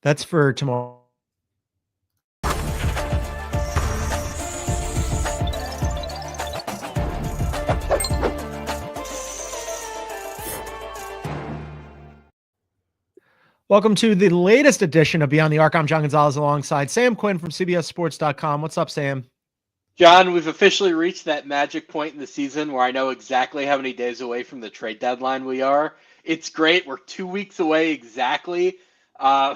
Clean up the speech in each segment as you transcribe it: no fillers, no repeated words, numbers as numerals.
That's for tomorrow. Welcome to the latest edition of Beyond the Arc. I'm John Gonzalez alongside Sam Quinn from CBSSports.com. What's up, Sam? John, we've officially reached that magic point in the season where I know exactly how many days away from the trade deadline we are. It's great. We're 2 weeks away exactly. Uh,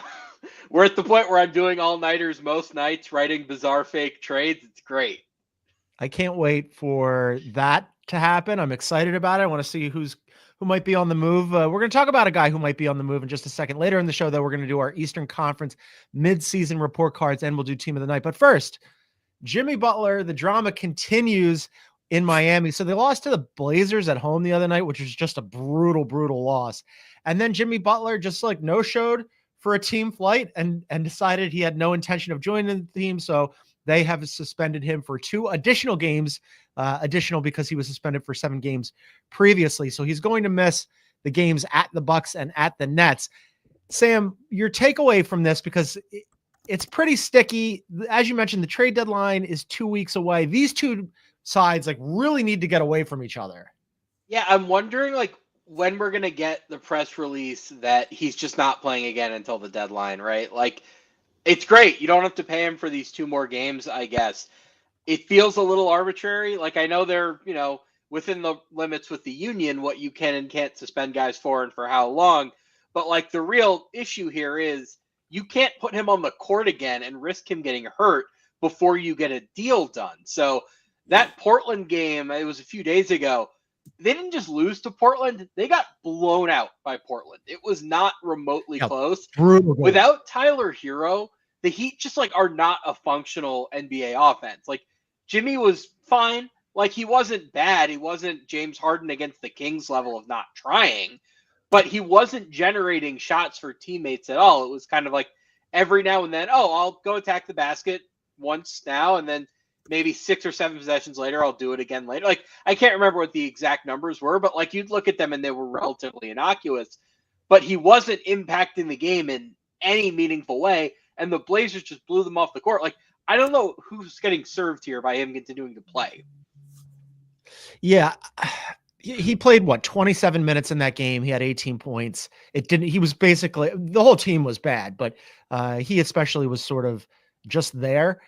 we're at the point where I'm doing all-nighters most nights, writing bizarre fake trades. It's great. I can't wait for that to happen. I'm excited about it. I want to see who might be on the move. We're going to talk about a guy who might be on the move in just a second. Later in the show, though, we're going to do our Eastern Conference mid-season report cards, and we'll do Team of the Night. But first, Jimmy Butler, the drama continues in Miami. So they lost to the Blazers at home the other night, which was just a brutal, brutal loss. And then Jimmy Butler just like no-showed for a team flight and decided he had no intention of joining the team. So they have suspended him for 2 additional games, additional because he was suspended for 7 games previously. So he's going to miss the games at the Bucks and at the Nets. Sam, your takeaway from this, because it's pretty sticky. As you mentioned, the trade deadline is 2 weeks away. These two sides like really need to get away from each other. Yeah, I'm wondering like when we're going to get the press release that he's just not playing again until the deadline, right? Like, it's great. You don't have to pay him for these 2 more games, I guess. It feels a little arbitrary. Like, I know they're, within the limits with the union, what you can and can't suspend guys for and for how long. But, like, the real issue here is you can't put him on the court again and risk him getting hurt before you get a deal done. So that Portland game, it was a few days ago, they didn't just lose to Portland. They got blown out by Portland. It was not remotely close. Brutal. Without Tyler Hero, the Heat just like are not a functional NBA offense. Like Jimmy was fine. Like he wasn't bad. He wasn't James Harden against the Kings level of not trying, but he wasn't generating shots for teammates at all. It was kind of like every now and then, oh, I'll go attack the basket once now, and then maybe 6 or 7 possessions later, I'll do it again later. Like, I can't remember what the exact numbers were, but like you'd look at them and they were relatively innocuous, but he wasn't impacting the game in any meaningful way. And the Blazers just blew them off the court. Like, I don't know who's getting served here by him continuing to play. Yeah. He played 27 minutes in that game. He had 18 points. He was basically, the whole team was bad, but he especially was sort of just there.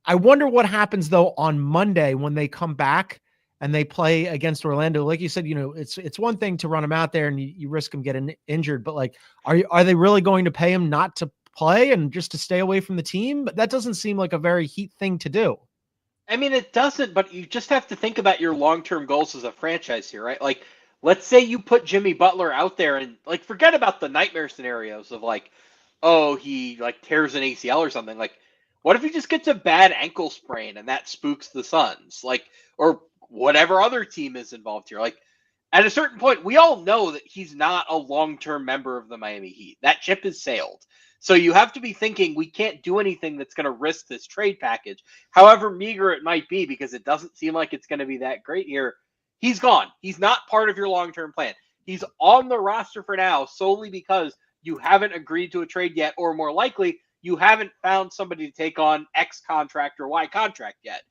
I wonder what happens though on Monday when they come back and they play against Orlando. Like you said, it's one thing to run him out there and you risk him getting injured, but like, are they really going to pay him not to play and just to stay away from the team? But that doesn't seem like a very Heat thing to do. I mean, it doesn't, but you just have to think about your long-term goals as a franchise here, right? Like, let's say you put Jimmy Butler out there and like, forget about the nightmare scenarios of like, oh, he like tears an ACL or something. Like, what if he just gets a bad ankle sprain and that spooks the Suns? Like, or whatever other team is involved here. Like, at a certain point, we all know that he's not a long-term member of the Miami Heat. That ship has sailed. So you have to be thinking we can't do anything that's going to risk this trade package, however meager it might be, because it doesn't seem like it's going to be that great here. He's gone. He's not part of your long-term plan. He's on the roster for now solely because you haven't agreed to a trade yet, or more likely, you haven't found somebody to take on X contract or Y contract yet.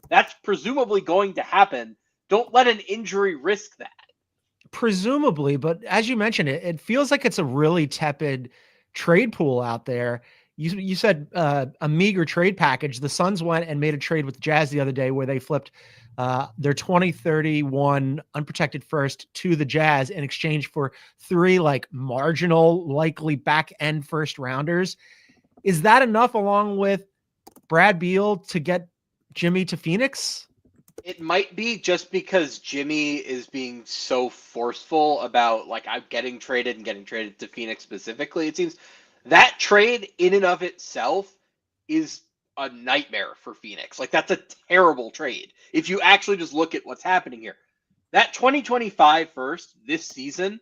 That's presumably going to happen. Don't let an injury risk that. Presumably, but as you mentioned, it feels like it's a really tepid trade pool out there. You said a meager trade package. The Suns went and made a trade with the Jazz the other day where they flipped their 2031 unprotected first to the Jazz in exchange for 3 like marginal, likely back end first rounders. Is that enough along with Brad Beal to get Jimmy to Phoenix? It might be just because Jimmy is being so forceful about like I'm getting traded and getting traded to Phoenix specifically. It seems that trade in and of itself is a nightmare for Phoenix. Like that's a terrible trade. If you actually just look at what's happening here, that 2025 first this season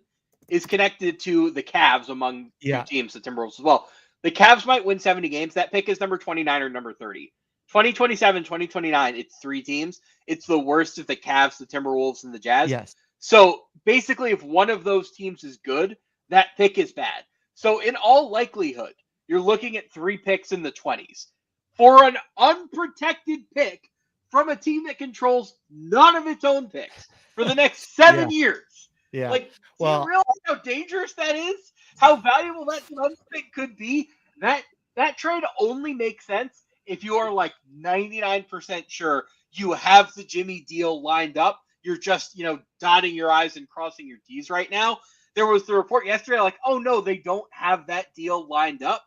is connected to the Cavs among 2 teams, the Timberwolves as well. The Cavs might win 70 games. That pick is number 29 or number 30. 2027, 2029, it's 3 teams. It's the worst of the Cavs, the Timberwolves, and the Jazz. Yes. So basically, if one of those teams is good, that pick is bad. So in all likelihood, you're looking at 3 picks in the 20s for an unprotected pick from a team that controls none of its own picks for the next 7 years. Yeah. Like, do Well, you realize how dangerous that is? How valuable that Suns pick could be? That trade only makes sense if you are like 99% sure you have the Jimmy deal lined up. You're just, dotting your I's and crossing your T's right now. There was the report yesterday like, oh no, they don't have that deal lined up.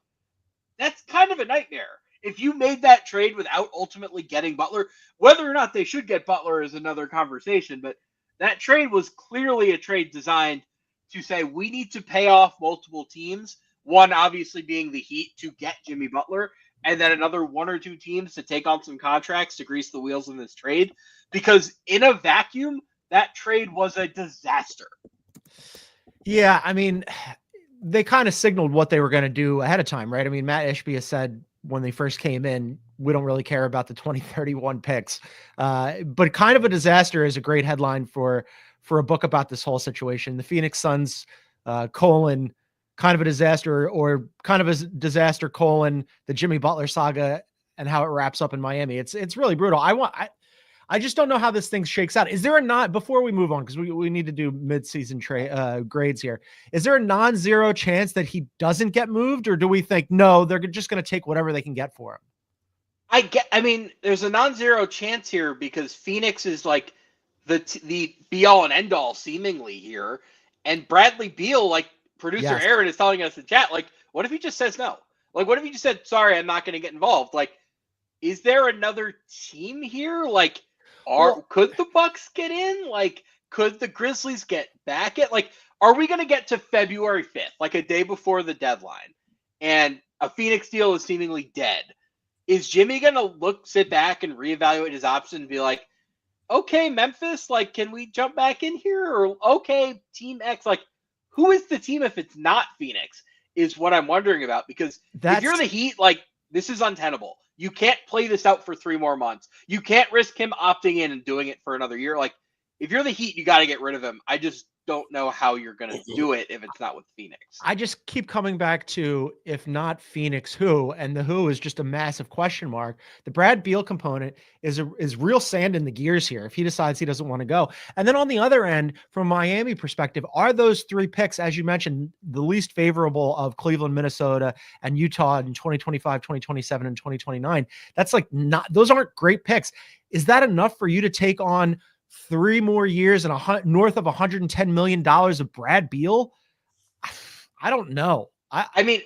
That's kind of a nightmare. If you made that trade without ultimately getting Butler, whether or not they should get Butler is another conversation, but that trade was clearly a trade designed to say we need to pay off multiple teams, one obviously being the Heat to get Jimmy Butler, and then another 1 or 2 teams to take on some contracts to grease the wheels in this trade. Because in a vacuum, that trade was a disaster. Yeah, I mean, they kind of signaled what they were going to do ahead of time, right? I mean, Matt Ishbia said when they first came in, we don't really care about the 2031 picks. But kind of a disaster is a great headline for a book about this whole situation. The Phoenix Suns, colon, kind of a disaster, or kind of a disaster, colon, the Jimmy Butler saga and how it wraps up in Miami. It's really brutal. I just don't know how this thing shakes out. Is there a not, before we move on, because we need to do mid-season grades here. Is there a non-zero chance that he doesn't get moved, or do we think, no, they're just going to take whatever they can get for him? I mean, there's a non-zero chance here because Phoenix is like the be-all and end-all seemingly here. And Bradley Beal, like producer Aaron is telling us in chat, like, what if he just says no? Like, what if he just said, sorry, I'm not going to get involved? Like, is there another team here? Like, could the Bucks get in? Like, could the Grizzlies get back at? Like, are we going to get to February 5th, like a day before the deadline, and a Phoenix deal is seemingly dead? Is Jimmy going to sit back and reevaluate his options and be like, okay, Memphis, like, can we jump back in here? Or, okay, Team X, like, who is the team if it's not Phoenix is what I'm wondering about. Because if you're the Heat, like, this is untenable. You can't play this out for 3 more months. You can't risk him opting in and doing it for another year. Like, if you're the Heat, you got to get rid of him. I just don't know how you're going to do it if it's not with Phoenix. I just keep coming back to, if not Phoenix, who? And the who is just a massive question mark. The Brad Beal component is real sand in the gears here if he decides he doesn't want to go. And then on the other end, from Miami perspective, are those 3 picks, as you mentioned, the least favorable of Cleveland, Minnesota, and Utah in 2025, 2027, and 2029? That's like those aren't great picks. Is that enough for you to take on 3 more years and north of $110 million of Brad Beal? I don't know. I mean,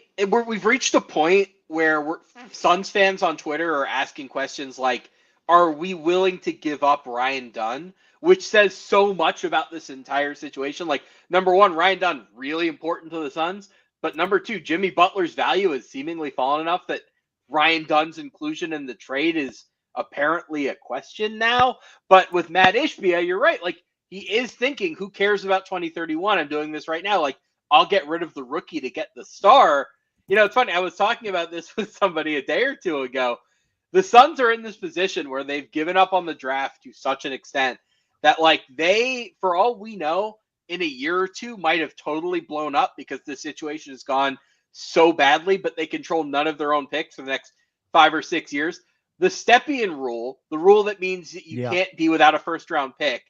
we've reached a point where Suns fans on Twitter are asking questions like, are we willing to give up Ryan Dunn? Which says so much about this entire situation. Like, number 1, Ryan Dunn, really important to the Suns. But number 2, Jimmy Butler's value has seemingly fallen enough that Ryan Dunn's inclusion in the trade is apparently a question now. But with Matt Ishbia, you're right. Like, he is thinking, who cares about 2031? I'm doing this right now. Like, I'll get rid of the rookie to get the star. It's funny. I was talking about this with somebody a day or 2 ago. The Suns are in this position where they've given up on the draft to such an extent that, like, they, for all we know, in a year or 2 might have totally blown up because the situation has gone so badly, but they control none of their own picks for the next 5 or 6 years. The Stepien rule, the rule that means that you can't be without a first-round pick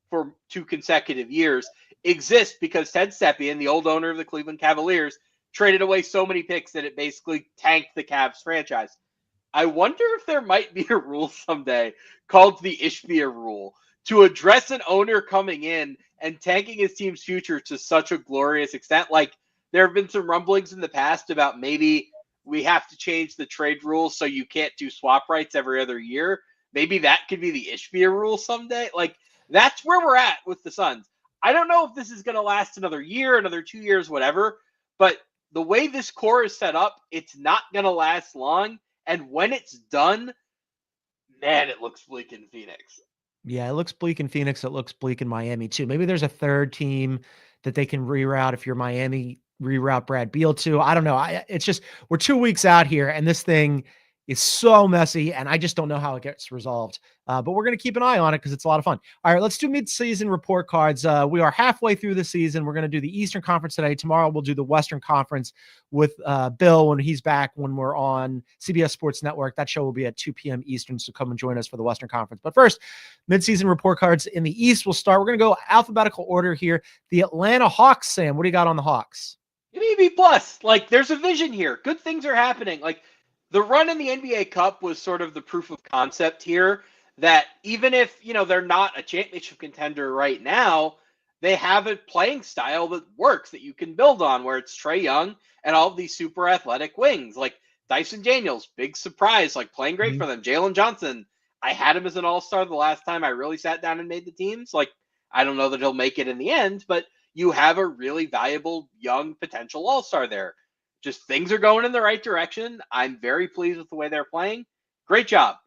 for 2 consecutive years, exists because Ted Stepien, the old owner of the Cleveland Cavaliers, traded away so many picks that it basically tanked the Cavs franchise. I wonder if there might be a rule someday called the Ishbia rule to address an owner coming in and tanking his team's future to such a glorious extent. Like, there have been some rumblings in the past about maybe we have to change the trade rules so you can't do swap rights every other year. Maybe that could be the Ishbia rule someday. Like, that's where we're at with the Suns. I don't know if this is going to last another year, another 2 years, whatever, but the way this core is set up, it's not going to last long. And when it's done, man, it looks bleak in Phoenix. Yeah, it looks bleak in Phoenix. It looks bleak in Miami too. Maybe there's a third team that they can reroute if you're Miami, reroute Brad Beal to. I don't know. It's just, we're 2 weeks out here and this thing is so messy, and I just don't know how it gets resolved. But we're going to keep an eye on it because it's a lot of fun. All right, let's do mid-season report cards. We are halfway through the season. We're going to do the Eastern Conference today. Tomorrow we'll do the Western Conference with Bill when he's back, when we're on CBS Sports Network. That show will be at 2 p.m. Eastern, so come and join us for the Western Conference. But first, mid-season report cards in the East will start. We're going to go alphabetical order here. The Atlanta Hawks, Sam, what do you got on the Hawks? Give me a B plus. Like, there's a vision here. Good things are happening. Like, the run in the NBA Cup was sort of the proof of concept here that even if, they're not a championship contender right now, they have a playing style that works, that you can build on, where it's Trae Young and all of these super athletic wings. Like Dyson Daniels, big surprise, like playing great for them. Jalen Johnson, I had him as an all-star the last time I really sat down and made the teams. Like, I don't know that he'll make it in the end, but you have a really valuable young potential all-star there. Just things are going in the right direction. I'm very pleased with the way they're playing. Great job.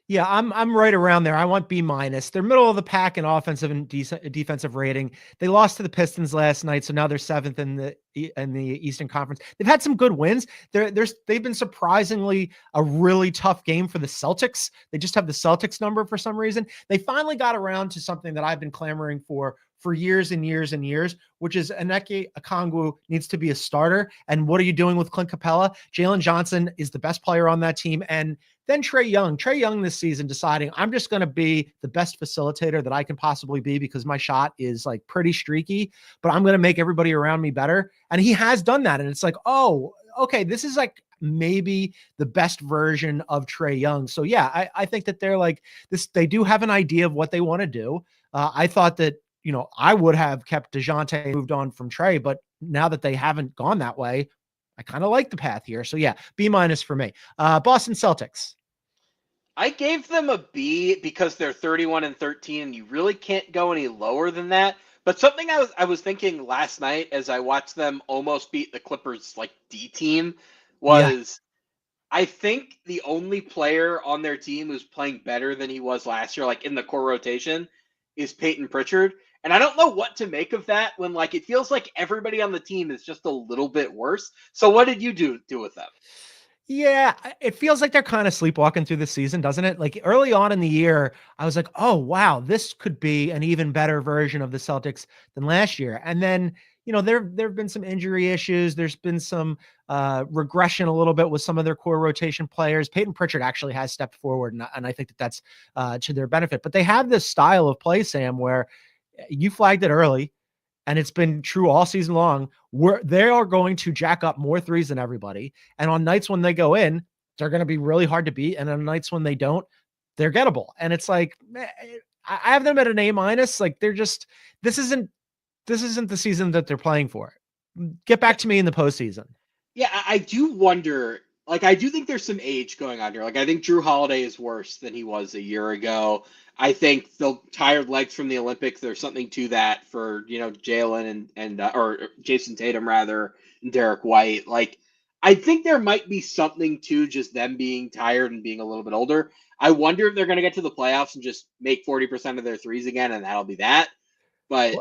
Yeah, I'm right around there. I want B minus. They're middle of the pack in offensive and defensive rating. They lost to the Pistons last night, so now they're 7th in the Eastern Conference. They've had some good wins. They've been surprisingly a really tough game for the Celtics. They just have the Celtics number for some reason. They finally got around to something that I've been clamoring for years and years and years, which is Onyeka Okongwu needs to be a starter. And what are you doing with Clint Capella? Jalen Johnson is the best player on that team. And then Trae Young this season deciding I'm just going to be the best facilitator that I can possibly be because my shot is like pretty streaky, but I'm going to make everybody around me better. And he has done that. And it's like, oh, okay, this is like maybe the best version of Trae Young. So yeah, I think that they're like this. They do have an idea of what they want to do. I thought that, I would have kept DeJounte, moved on from Trae, but now that they haven't gone that way, I kind of like the path here. So yeah, B minus for me. Boston Celtics. I gave them a B because they're 31-13, and you really can't go any lower than that. But something I was thinking last night as I watched them almost beat the Clippers like D team was I think the only player on their team who's playing better than he was last year, like in the core rotation, is Peyton Pritchard. And I don't know what to make of that when like it feels like everybody on the team is just a little bit worse. So what did you do with them? Yeah, it feels like they're kind of sleepwalking through the season, doesn't it? Like early on in the year, I was like, oh, wow, this could be an even better version of the Celtics than last year. And then, there've been some injury issues. There's been some regression a little bit with some of their core rotation players. Peyton Pritchard actually has stepped forward, and I think that that's to their benefit. But they have this style of play, Sam, where you flagged it early, and it's been true all season long, where they are going to jack up more threes than everybody. And on nights when they go in, they're going to be really hard to beat. And on nights when they don't, they're gettable. And it's like, I have them at an A minus. Like this isn't the season that they're playing for. Get back to me in the postseason. Yeah, I do wonder. Like, I do think there's some age going on here. Like, I think Drew Holiday is worse than he was a year ago. I think the tired legs from the Olympics, there's something to that for, Jalen and or Jason Tatum, rather, and Derek White. Like, I think there might be something to just them being tired and being a little bit older. I wonder if they're going to get to the playoffs and just make 40% of their threes again, and that'll be that. But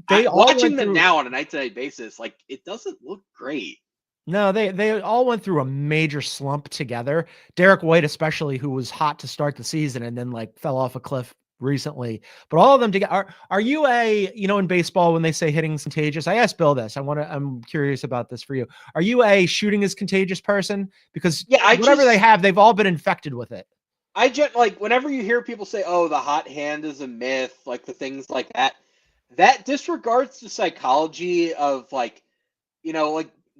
watching them now on a night-to-night basis, like, it doesn't look great. No, they all went through a major slump together. Derek White, especially, who was hot to start the season and then like fell off a cliff recently. But all of them together. Are you in baseball when they say hitting is contagious? I asked Bill this. I'm curious about this for you. Are you a shooting is contagious person? Because whatever they have, they've all been infected with it. I just like whenever you hear people say, "Oh, the hot hand is a myth," like the things like that, that disregards the psychology of like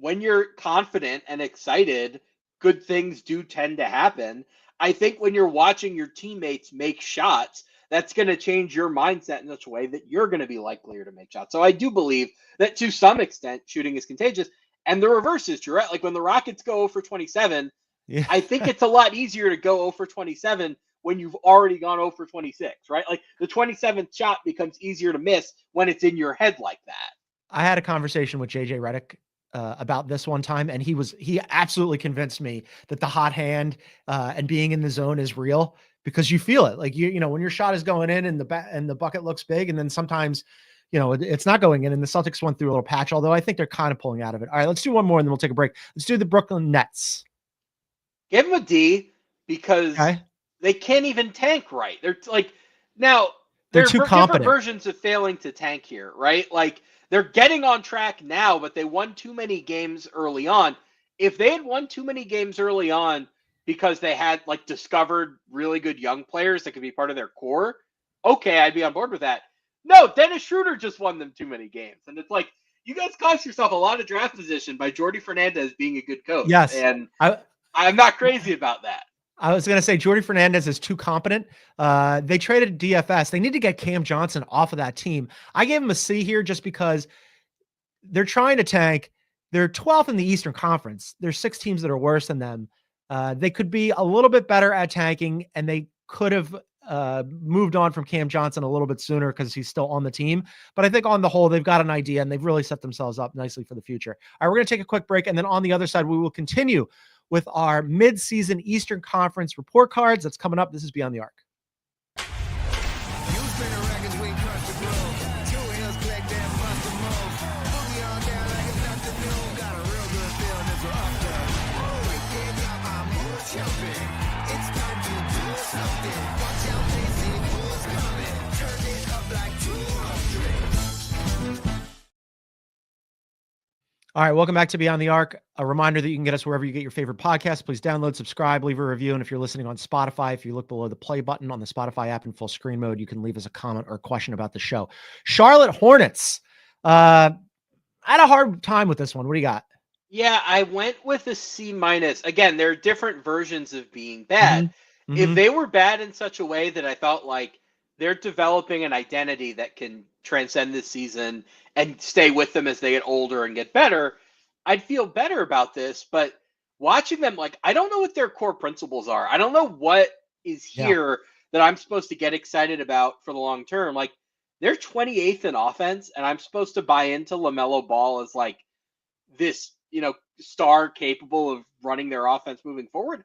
when you're confident and excited, good things do tend to happen. I think when you're watching your teammates make shots, that's going to change your mindset in such a way that you're going to be likelier to make shots. So I do believe that to some extent, shooting is contagious. And the reverse is true, right? Like when the Rockets go 0 for 27, I think it's a lot easier to go 0 for 27 when you've already gone 0 for 26, right? Like the 27th shot becomes easier to miss when it's in your head like that. I had a conversation with JJ Redick about this one time, and he absolutely convinced me that the hot hand and being in the zone is real because you feel it. Like when your shot is going in and the bucket looks big, and then sometimes it's not going in. And the Celtics went through a little patch, although I think they're kind of pulling out of it. All right, let's do one more and then we'll take a break. Let's do the Brooklyn Nets. Give them a D because Okay. they can't even tank right. They're like, now They're there too are different competent. versions of failing to tank here, right? Like they're getting on track now, but they won too many games early on. If they had won too many games early on because they had like discovered really good young players that could be part of their core, okay, I'd be on board with that. No, Dennis Schroeder just won them too many games. And it's like, you guys cost yourself a lot of draft position by Jordi Fernandez being a good coach. Yes. And I'm not crazy about that. I was going to say Jordi Fernandez is too competent. They traded DFS. They need to get Cam Johnson off of that team. I gave him a C here just because they're trying to tank. They're 12th in the Eastern Conference. There's 6 teams that are worse than them. They could be a little bit better at tanking, and they could have moved on from Cam Johnson a little bit sooner because he's still on the team. But I think on the whole, they've got an idea, and they've really set themselves up nicely for the future. All right, we're going to take a quick break, and then on the other side, we will continue with our mid-season Eastern Conference report cards. That's coming up. This is Beyond the Arc. All right, welcome back to Beyond the Arc. A reminder that you can get us wherever you get your favorite podcasts. Please download, subscribe, leave a review. And if you're listening on Spotify, if you look below the play button on the Spotify app in full screen mode, you can leave us a comment or a question about the show. Charlotte Hornets. I had a hard time with this one. What do you got? Yeah, I went with a C minus. Again, there are different versions of being bad. Mm-hmm. If they were bad in such a way that I felt like they're developing an identity that can transcend this season and stay with them as they get older and get better, I'd feel better about this. But watching them, like, I don't know what their core principles are. I don't know what is here that I'm supposed to get excited about for the long term. Like, they're 28th in offense, and I'm supposed to buy into LaMelo Ball as like this, star capable of running their offense moving forward.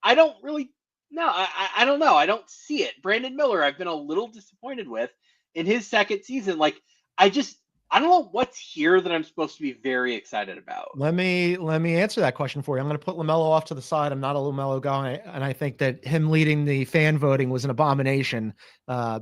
I don't really know. I don't know. I don't see it. Brandon Miller, I've been a little disappointed with in his second season. Like, I don't know what's here that I'm supposed to be very excited about. Let me answer that question for you. I'm going to put LaMelo off to the side. I'm not a LaMelo guy, and I think that him leading the fan voting was an abomination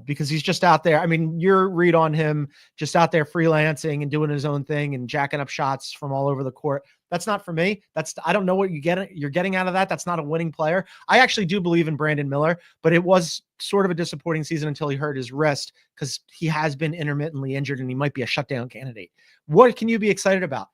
because he's just out there. I mean, your read on him just out there freelancing and doing his own thing and jacking up shots from all over the court. That's not for me. I don't know what you're getting out of that. That's not a winning player. I actually do believe in Brandon Miller, but it was sort of a disappointing season until he hurt his wrist because he has been intermittently injured and he might be a shutdown candidate. What can you be excited about?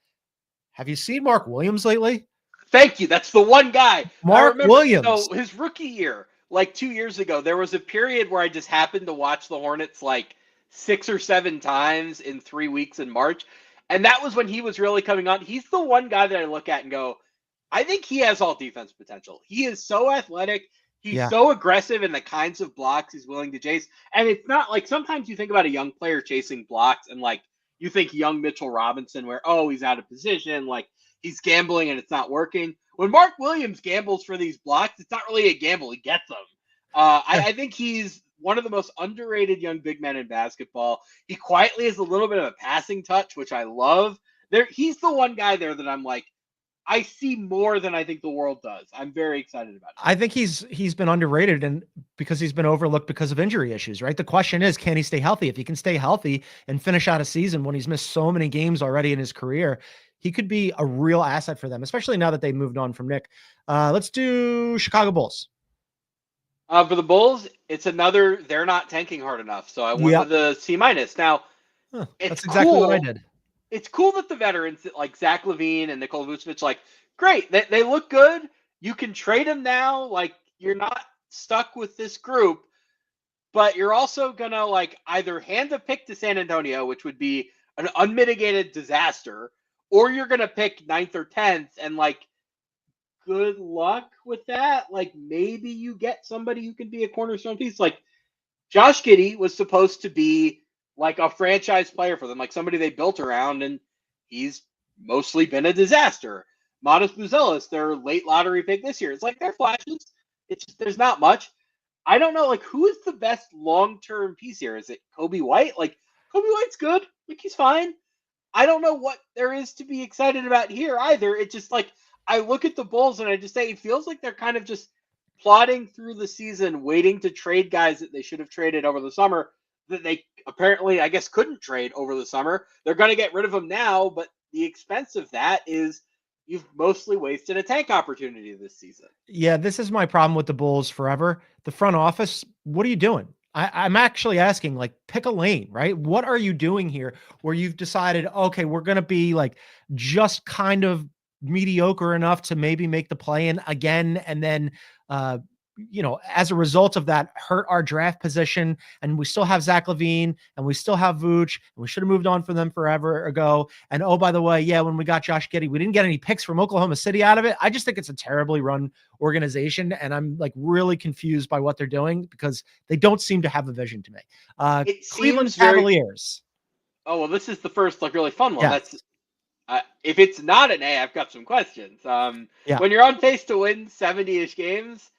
Have you seen Mark Williams lately? Thank you. That's the one guy. Mark Williams. So his rookie year, like 2 years ago, there was a period where I just happened to watch the Hornets like 6 or 7 times in 3 weeks in March. And that was when he was really coming on. He's the one guy that I look at and go, I think he has all defense potential. He is so athletic. He's so aggressive in the kinds of blocks he's willing to chase. And it's not like sometimes you think about a young player chasing blocks and like you think young Mitchell Robinson where, oh, he's out of position. Like he's gambling and it's not working. When Mark Williams gambles for these blocks, it's not really a gamble. He gets them. I think he's one of the most underrated young big men in basketball. He quietly has a little bit of a passing touch, which I love. He's the one guy there that I'm like, I see more than I think the world does. I'm very excited about it. I think he's been underrated and because he's been overlooked because of injury issues, right? The question is, can he stay healthy? If he can stay healthy and finish out a season when he's missed so many games already in his career, he could be a real asset for them, especially now that they moved on from Nick. Let's do Chicago Bulls. For the Bulls, it's another, they're not tanking hard enough. So I went with a C minus. Now, that's exactly what I did. It's cool that the veterans like Zach LaVine and Nikola Vucevic, like, great. They look good. You can trade them now. Like, you're not stuck with this group, but you're also going to like either hand a pick to San Antonio, which would be an unmitigated disaster, or you're going to pick 9th or 10th and like, good luck with that. Like maybe you get somebody who can be a cornerstone piece. Like Josh Giddey was supposed to be like a franchise player for them, like somebody they built around, and he's mostly been a disaster. Modest Buzelis, their late lottery pick this year. It's like they're flashes. It's just, there's not much. I don't know, like who is the best long-term piece here? Is it Kobe White? Like Kobe White's good. Like he's fine. I don't know what there is to be excited about here either. It's just like I look at the Bulls and I just say it feels like they're kind of just plodding through the season, waiting to trade guys that they should have traded over the summer that they apparently, I guess, couldn't trade over the summer. They're going to get rid of them now, but the expense of that is you've mostly wasted a tank opportunity this season. Yeah, this is my problem with the Bulls forever. The front office, what are you doing? I'm actually asking, like, pick a lane, right? What are you doing here where you've decided, okay, we're going to be like just kind of mediocre enough to maybe make the play-in again, and then, as a result of that, hurt our draft position, and we still have Zach LaVine, and we still have Vooch, and we should have moved on from them forever ago. And oh, by the way, yeah, when we got Josh Giddey, we didn't get any picks from Oklahoma City out of it. I just think it's a terribly run organization, and I'm like really confused by what they're doing because they don't seem to have a vision to me. Cleveland Cavaliers. Oh, well, this is the first like really fun one. Yeah. That's if it's not an A, I've got some questions. When you're on pace to win 70-ish games,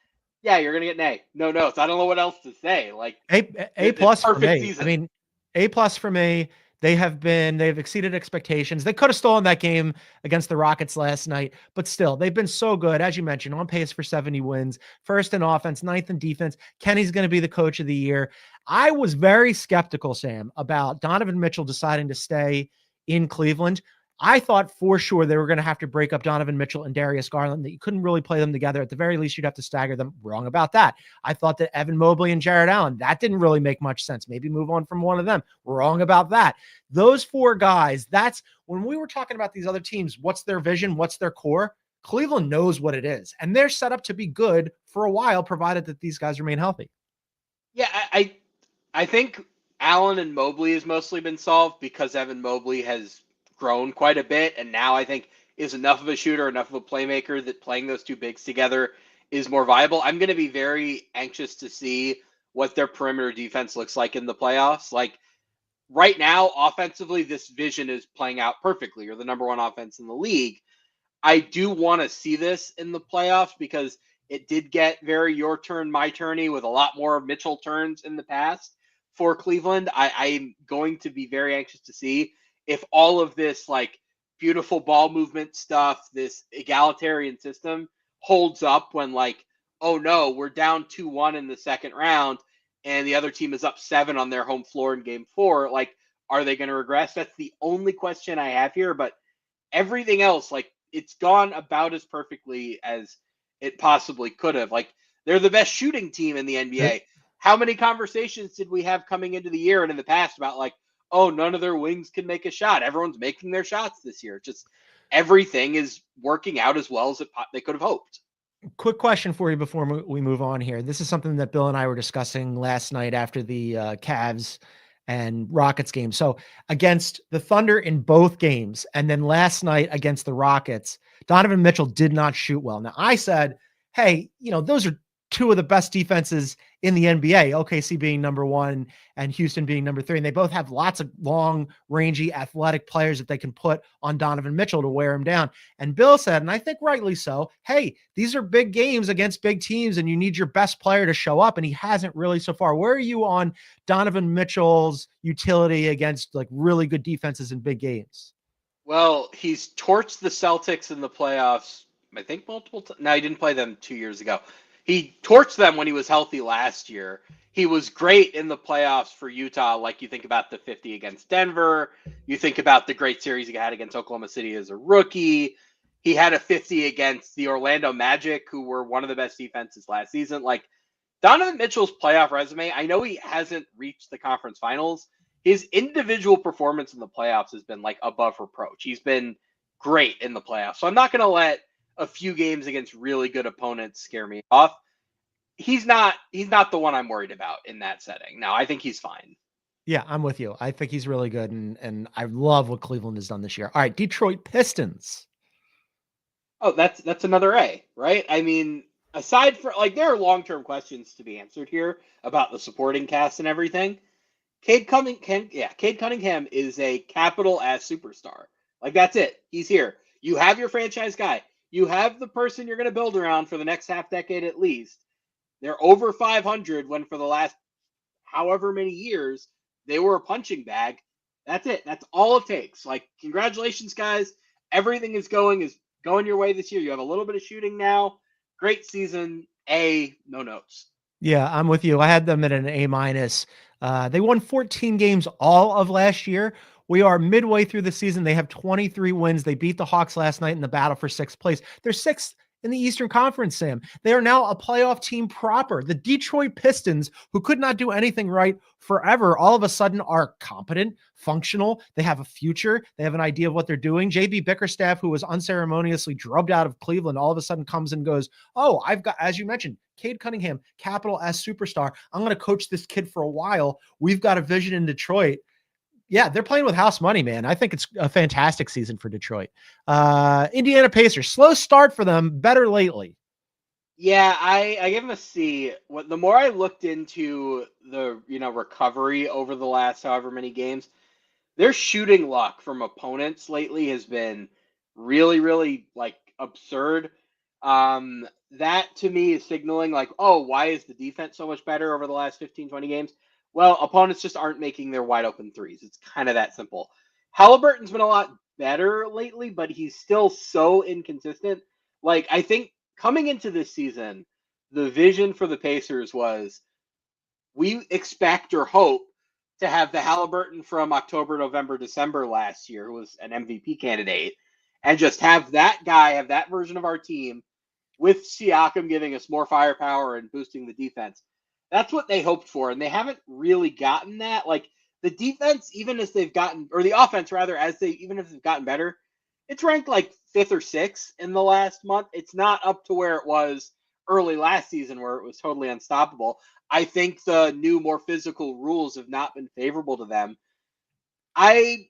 yeah, you're gonna get an A. No notes. I don't know what else to say. Like A plus for me. Season. I mean, A plus for me. They've exceeded expectations. They could have stolen that game against the Rockets last night, but still, they've been so good, as you mentioned, on pace for 70 wins, first in offense, ninth in defense. Kenny's going to be the coach of the year. I was very skeptical, Sam, about Donovan Mitchell deciding to stay in Cleveland. I thought for sure they were going to have to break up Donovan Mitchell and Darius Garland, that you couldn't really play them together. At the very least, you'd have to stagger them. Wrong about that. I thought that Evan Mobley and Jared Allen, that didn't really make much sense. Maybe move on from one of them. Wrong about that. Those four guys, that's when we were talking about these other teams, what's their vision? What's their core? Cleveland knows what it is, and they're set up to be good for a while, provided that these guys remain healthy. Yeah, I think Allen and Mobley has mostly been solved because Evan Mobley has grown quite a bit, and now I think is enough of a shooter, enough of a playmaker that playing those two bigs together is more viable. I'm going to be very anxious to see what their perimeter defense looks like in the playoffs. Like right now, offensively, this vision is playing out perfectly. You're the number one offense in the league. I do want to see this in the playoffs because it did get very your turn, my turny with a lot more Mitchell turns in the past for Cleveland. I'm going to be very anxious to see if all of this like beautiful ball movement stuff, this egalitarian system holds up when like, oh no, we're down 2-1 in the second round and the other team is up 7 on their home floor in game 4. Like, are they going to regress? That's the only question I have here. But everything else, like it's gone about as perfectly as it possibly could have. Like they're the best shooting team in the NBA. How many conversations did we have coming into the year and in the past about like, oh, none of their wings can make a shot. Everyone's making their shots this year. Just everything is working out as well as they could have hoped. Quick question for you before we move on here. This is something that Bill and I were discussing last night after the Cavs and Rockets game. So against the Thunder in both games, and then last night against the Rockets, Donovan Mitchell did not shoot well. Now I said, hey, those are two of the best defenses in the NBA, OKC being number 1 and Houston being number 3. And they both have lots of long, rangy, athletic players that they can put on Donovan Mitchell to wear him down. And Bill said, and I think rightly so, hey, these are big games against big teams and you need your best player to show up. And he hasn't really so far. Where are you on Donovan Mitchell's utility against like really good defenses in big games? Well, he's torched the Celtics in the playoffs, I think multiple times. No, he didn't play them 2 years ago. He torched them when he was healthy last year. He was great in the playoffs for Utah. Like you think about the 50 against Denver. You think about the great series he had against Oklahoma City as a rookie. He had a 50 against the Orlando Magic, who were one of the best defenses last season. Like Donovan Mitchell's playoff resume, I know he hasn't reached the conference finals. His individual performance in the playoffs has been like above reproach. He's been great in the playoffs. So I'm not going to let a few games against really good opponents scare me off. He's not the one I'm worried about in that setting. Now, I think he's fine. Yeah, I'm with you. I think he's really good, and I love what Cleveland has done this year. All right, Detroit Pistons. Oh, that's another A, right? I mean, aside from like there are long-term questions to be answered here about the supporting cast and everything. Cade Cunningham is a capital S superstar. Like that's it. He's here. You have your franchise guy. You have the person you're going to build around for the next half decade at least. They're over 500 when for the last however many years they were a punching bag. That's it. That's all it takes. Like, congratulations, guys. Everything is going as going your way this year. You have a little bit of shooting now. Great season. A, no notes. Yeah, I'm with you. I had them at an A minus. They won 14 games all of last year. We are midway through the season. They have 23 wins. They beat the Hawks last night in the battle for sixth place. They're sixth in the Eastern Conference, Sam. They are now a playoff team proper. The Detroit Pistons, who could not do anything right forever, all of a sudden are competent, functional. They have a future. They have an idea of what they're doing. JB Bickerstaff, who was unceremoniously drubbed out of Cleveland, all of a sudden comes and goes, oh, I've got, as you mentioned, Cade Cunningham, capital S superstar. I'm going to coach this kid for a while. We've got a vision in Detroit. Yeah, they're playing with house money, man. I think it's a fantastic season for Detroit. Indiana Pacers, slow start for them, better lately. Yeah, I give them a C. The more I looked into the recovery over the last however many games, their shooting luck from opponents lately has been really, really like absurd. That to me is signaling like, oh, why is the defense so much better over the last 15, 20 games? Well, opponents just aren't making their wide open threes. It's kind of that simple. Halliburton's been a lot better lately, but he's still so inconsistent. Like, I think coming into this season, the vision for the Pacers was we expect or hope to have the Halliburton from October, November, December last year, who was an MVP candidate, and just have that guy, have that version of our team with Siakam giving us more firepower and boosting the defense. That's what they hoped for, and they haven't really gotten that. Like the defense, even as they've gotten, or the offense rather, even if they've gotten better, it's ranked like fifth or sixth in the last month. It's not up to where it was early last season where it was totally unstoppable. I think the new, more physical rules have not been favorable to them. I'm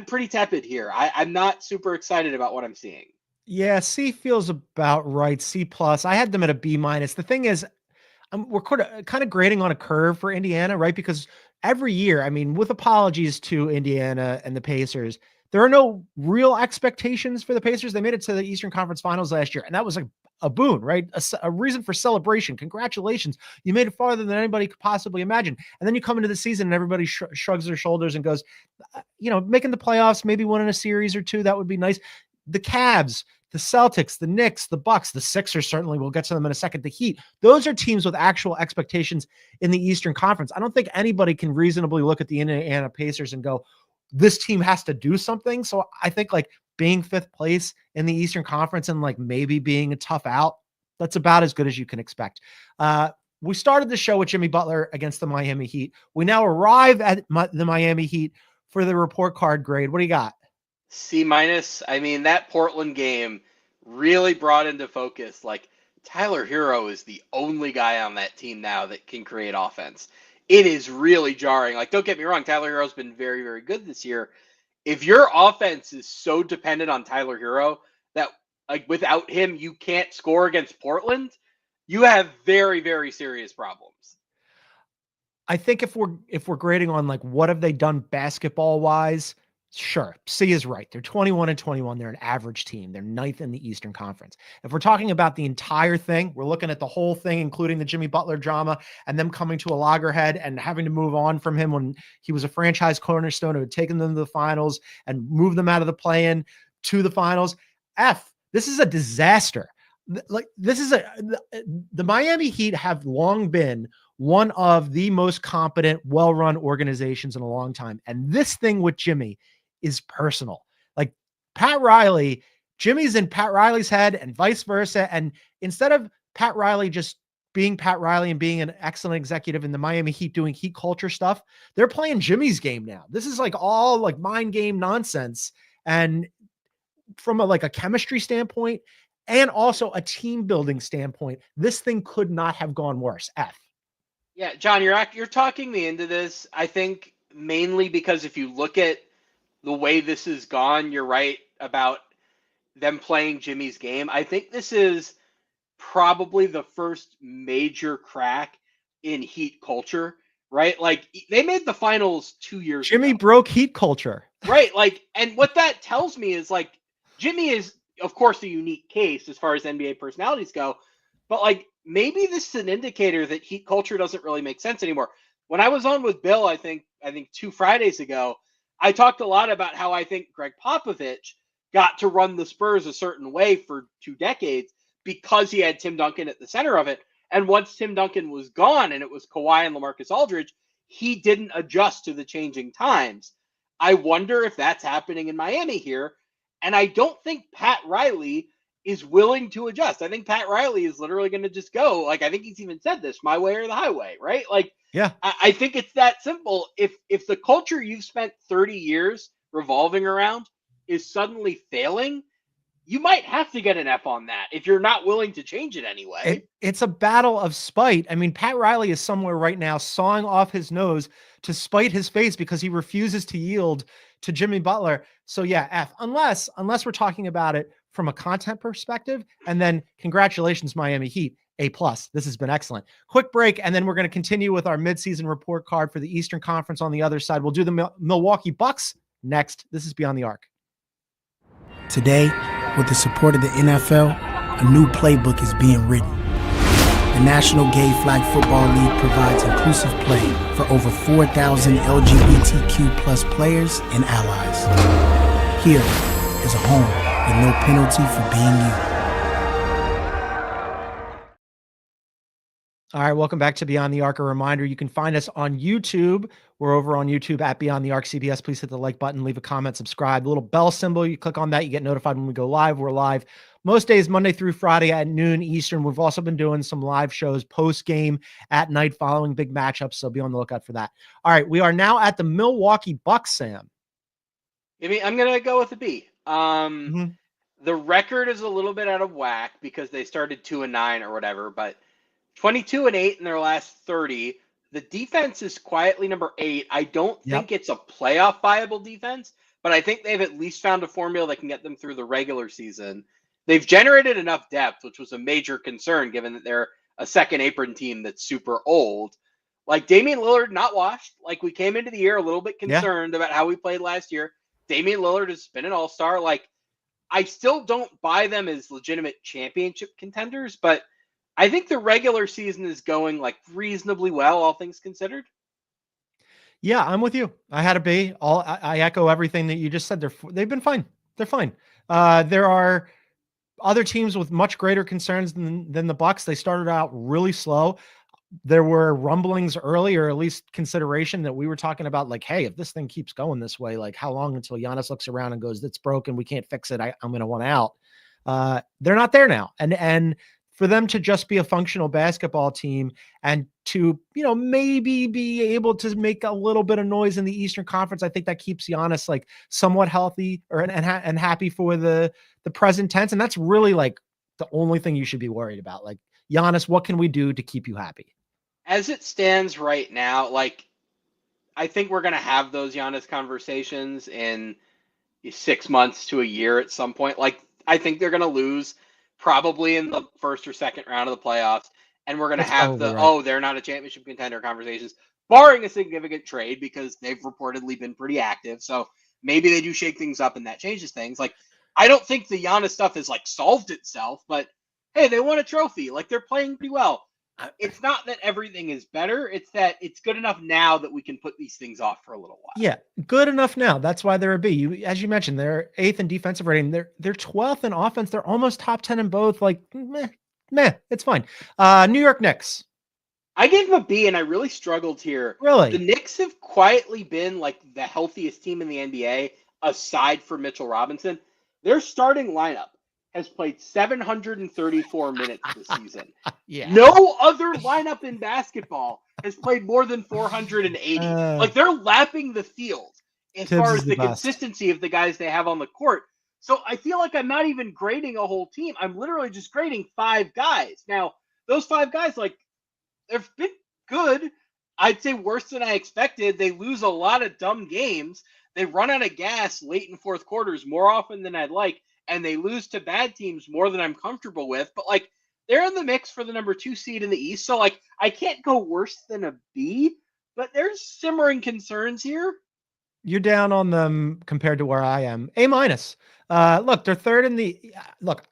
pretty tepid here. I'm not super excited about what I'm seeing. Yeah, C feels about right. C plus. I had them at a B minus. The thing is, we're kind of grading on a curve for Indiana, right? Because every year, I mean, with apologies to Indiana and the Pacers, there are no real expectations for the Pacers. They made it to the Eastern Conference Finals last year, and that was a boon, right? A reason for celebration. Congratulations. You made it farther than anybody could possibly imagine. And then you come into the season and everybody shrugs their shoulders and goes, making the playoffs, maybe winning a series or two, that would be nice. The Cavs, the Celtics, the Knicks, the Bucks, the Sixers, certainly we'll get to them in a second. The Heat, those are teams with actual expectations in the Eastern Conference. I don't think anybody can reasonably look at the Indiana Pacers and go, this team has to do something. So I think like being fifth place in the Eastern Conference and like maybe being a tough out, that's about as good as you can expect. We started the show with Jimmy Butler against the Miami Heat. We now arrive at the Miami Heat for the report card grade. What do you got? C minus. I mean, that Portland game really brought into focus like Tyler Hero is the only guy on that team now that can create offense. It is really jarring. Like, don't get me wrong, Tyler Hero's been very, very good this year. If your offense is so dependent on Tyler Hero that like without him you can't score against Portland, you have very, very serious problems. I think if we're grading on like what have they done basketball wise, sure, C is right. They're 21-21. They're an average team. They're ninth in the Eastern Conference. If we're talking about the entire thing, we're looking at the whole thing, including the Jimmy Butler drama and them coming to a loggerhead and having to move on from him when he was a franchise cornerstone who had taken them to the finals and moved them out of the play-in to the finals. F, this is a disaster. Like the Miami Heat have long been one of the most competent, well-run organizations in a long time. And this thing with Jimmy is personal. Like Pat Riley, Jimmy's in Pat Riley's head and vice versa. And instead of Pat Riley just being Pat Riley and being an excellent executive in the Miami Heat doing Heat culture stuff, they're playing Jimmy's game now. This is like all like mind game nonsense. And from a chemistry standpoint and also a team building standpoint, this thing could not have gone worse. F. Yeah, John, you're talking me into this. I think mainly because if you look at the way this has gone, you're right about them playing Jimmy's game. I think this is probably the first major crack in Heat culture, right? Like they made the finals 2 years Jimmy ago. broke Heat culture. Right. Like, and what that tells me is like Jimmy is, of course, a unique case as far as NBA personalities go, but like maybe this is an indicator that Heat culture doesn't really make sense anymore. When I was on with Bill, I think 2 Fridays ago, I talked a lot about how I think Greg Popovich got to run the Spurs a certain way for 2 decades because he had Tim Duncan at the center of it. And once Tim Duncan was gone and it was Kawhi and LaMarcus Aldridge, he didn't adjust to the changing times. I wonder if that's happening in Miami here. And I don't think Pat Riley is willing to adjust. I think Pat Riley is literally going to just go. Like, I think he's even said this, my way or the highway, right? Like, Yeah. I think it's that simple. If the culture you've spent 30 years revolving around is suddenly failing, you might have to get an F on that if you're not willing to change it anyway. It's a battle of spite. I mean, Pat Riley is somewhere right now sawing off his nose to spite his face because he refuses to yield to Jimmy Butler. So yeah, F, unless we're talking about it from a content perspective. And then congratulations, Miami Heat, A+. This has been excellent. Quick break, and then we're going to continue with our midseason report card for the Eastern Conference on the other side. We'll do the Milwaukee Bucks next. This is Beyond the Arc. Today, with the support of the NFL, a new playbook is being written. The National Gay Flag Football League provides inclusive play for over 4,000 LGBTQ plus players and allies. Here is a home with no penalty for being you. All right, welcome back to Beyond the Arc. A reminder, you can find us on YouTube. We're over on YouTube at Beyond the Arc CBS. Please hit the like button, leave a comment, subscribe. The little bell symbol, you click on that, you get notified when we go live. We're live most days, Monday through Friday at noon Eastern. We've also been doing some live shows post-game at night following big matchups, so be on the lookout for that. All right, we are now at the Milwaukee Bucks, Sam. I'm going to go with a B. The record is a little bit out of whack because they started 2-9 or whatever, but 22-8 in their last 30. The defense is quietly number 8. I don't think it's a playoff viable defense, but I think they've at least found a formula that can get them through the regular season. They've generated enough depth, which was a major concern given that they're a second apron team that's super old. Like Damian Lillard, not washed. Like we came into the year a little bit concerned about how we played last year. Damian Lillard has been an all-star. Like I still don't buy them as legitimate championship contenders, but I think the regular season is going like reasonably well, all things considered. Yeah, I'm with you. I had a B. I echo everything that you just said. They've been fine. They're fine. There are other teams with much greater concerns than the Bucks. They started out really slow. There were rumblings early, or at least consideration that we were talking about, like, hey, if this thing keeps going this way, like how long until Giannis looks around and goes, "It's broken. We can't fix it. I'm going to want out." They're not there now, and for them to just be a functional basketball team and to, maybe be able to make a little bit of noise in the Eastern Conference, I think that keeps Giannis like somewhat healthy and happy for the present tense. And that's really like the only thing you should be worried about. Like, Giannis, what can we do to keep you happy? As it stands right now, like, I think we're going to have those Giannis conversations in 6 months to a year at some point. Like, I think they're going to lose probably in the first or second round of the playoffs. And we're going to have they're not a championship contender conversations, barring a significant trade because they've reportedly been pretty active. So maybe they do shake things up and that changes things. Like, I don't think the Giannis stuff has like solved itself, but hey, they won a trophy. Like they're playing pretty well. It's not that everything is better. It's that it's good enough now that we can put these things off for a little while. Yeah, good enough now. That's why they're a B. As you mentioned, they're 8th in defensive rating. They're 12th in offense. They're almost top 10 in both. Like, meh, it's fine. New York Knicks. I gave them a B, and I really struggled here. Really? The Knicks have quietly been like the healthiest team in the NBA, aside from Mitchell Robinson. Their starting lineup has played 734 minutes this season. Yeah. No other lineup in basketball has played more than 480. Like they're lapping the field as far as the consistency of the guys they have on the court. So I feel like I'm not even grading a whole team. I'm literally just grading 5 guys. Now, those 5 guys, like, they've been good. I'd say worse than I expected. They lose a lot of dumb games. They run out of gas late in fourth quarters more often than I'd like. And they lose to bad teams more than I'm comfortable with. But, like, they're in the mix for the number 2 seed in the East. So, like, I can't go worse than a B. But there's simmering concerns here. You're down on them compared to where I am. A-. Look, they're 3rd in the – look,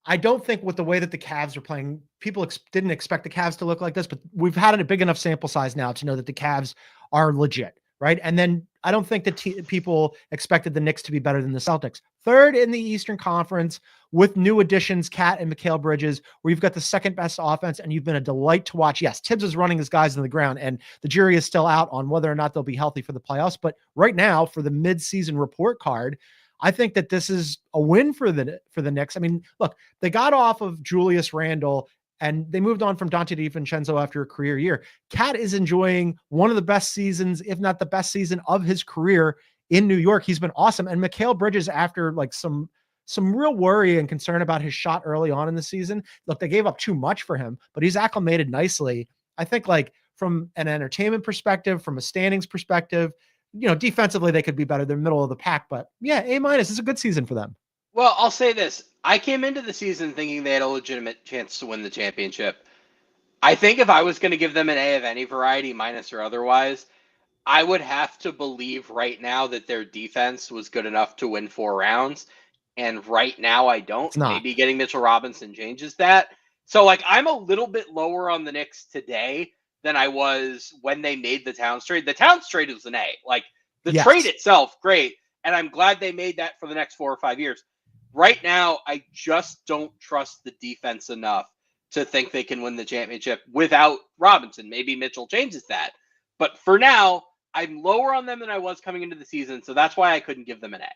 I don't think with the way that the Cavs are playing, people didn't expect the Cavs to look like this. But we've had a big enough sample size now to know that the Cavs are legit, right? And then I don't think that people expected the Knicks to be better than the Celtics. Third in the Eastern Conference with new additions, Cat and Mikal Bridges, where you've got the second best offense and you've been a delight to watch. Yes, Tibbs is running his guys in the ground and the jury is still out on whether or not they'll be healthy for the playoffs. But right now, for the midseason report card, I think that this is a win for the Knicks. I mean, look, they got off of Julius Randle and they moved on from Dante DiVincenzo after a career year. Cat is enjoying one of the best seasons, if not the best season of his career in New York. He's been awesome. And Mikal Bridges, after like some real worry and concern about his shot early on in the season, look, they gave up too much for him, but he's acclimated nicely. I think like from an entertainment perspective, from a standings perspective, defensively they could be better. They're middle of the pack, but yeah, A- is a good season for them. Well, I'll say this. I came into the season thinking they had a legitimate chance to win the championship. I think if I was going to give them an A of any variety, minus or otherwise, I would have to believe right now that their defense was good enough to win 4 rounds. And right now I don't. Maybe getting Mitchell Robinson changes that. So like I'm a little bit lower on the Knicks today than I was when they made the Towns trade. The Towns trade was an A. Like the trade itself, great. And I'm glad they made that for the next 4 or 5 years. Right now, I just don't trust the defense enough to think they can win the championship without Robinson. Maybe Mitchell changes that. But for now, I'm lower on them than I was coming into the season, so that's why I couldn't give them an A.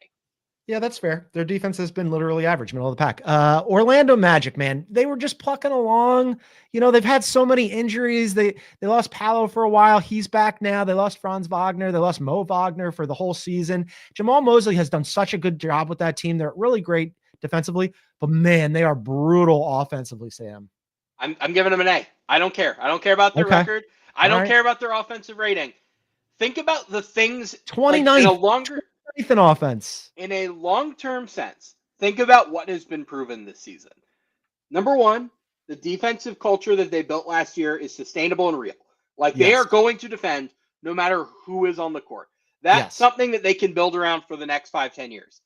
Yeah, that's fair. Their defense has been literally average, middle of the pack. Orlando Magic, man, they were just plucking along. They've had so many injuries. They lost Paolo for a while. He's back now. They lost Franz Wagner. They lost Mo Wagner for the whole season. Jamal Mosley has done such a good job with that team. They're really great defensively, but man, they are brutal offensively, Sam. I'm giving them an A. I don't care. I don't care about their record. I don't care about their offensive rating. Think about the things 29th like, in a longer in offense. In a long-term sense, think about what has been proven this season. Number one, the defensive culture that they built last year is sustainable and real. Like they are going to defend no matter who is on the court. That's something that they can build around for the next 5-10 years.